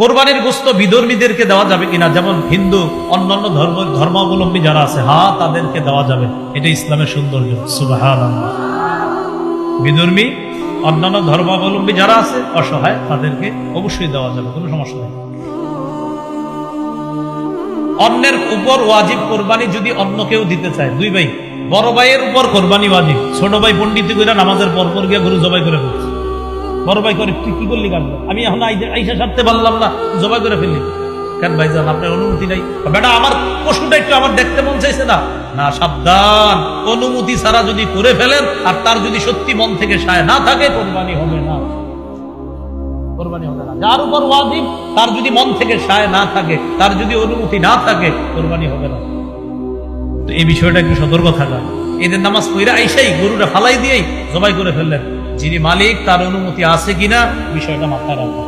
কোরবানির গোশত বিধর্মীদেরকে দেওয়া যাবে কিনা, যেমন হিন্দু অন্যান্য ধর্মাবলম্বী যারা আছে, হ্যাঁ তাদেরকে দেওয়া যাবে, এটা ইসলামের সৌন্দর্য। সুবহানাল্লাহ। বিধর্মী অন্যান্য ধর্মাবলম্বী যারা আছে অসহায়, তাদেরকে অবশ্যই দেওয়া যাবে, কোনো সমস্যা নেই। অন্যের উপর ওয়াজিব কোরবানি যদি অন্য কেউ দিতে চায়, দুই ভাই, বড় ভাইয়ের উপর কোরবানি ওয়াজিব, ছোট ভাই পণ্ডিতি করে নামাজের পরপর গিয়ে গরু জবাই করে ফেলছে। বড় ভাই করে তুই কি করলি কাজ, আমি এখন আইসা ছাড়তে পারলাম না, জবাই করে ফেললি কেন ভাইজান, আপনার অনুমতি নাই? বেটা আমার পশুটা একটু আমার দেখতে মন চাইছে না, না সাবধান, অনুমতি ছাড়া যদি করে ফেলেন আর তার যদি সত্যি মন থেকে সায় না থাকে, কোরবানি হবে না, কোরবানি হবে না। যার উপর ওয়াজিব তার যদি মন থেকে সায় না থাকে, তার যদি অনুমতি না থাকে, কোরবানি হবে না। তো এই বিষয়টা একটু সতর্ক থাকা। এদের নামাজ পড়া আইসাই গরুটা ফালাই দিয়েই জবাই করে ফেললেন, যিনি মালিক তার অনুমতি আছে কিনা বিষয়টা মাথায় রাখবেন।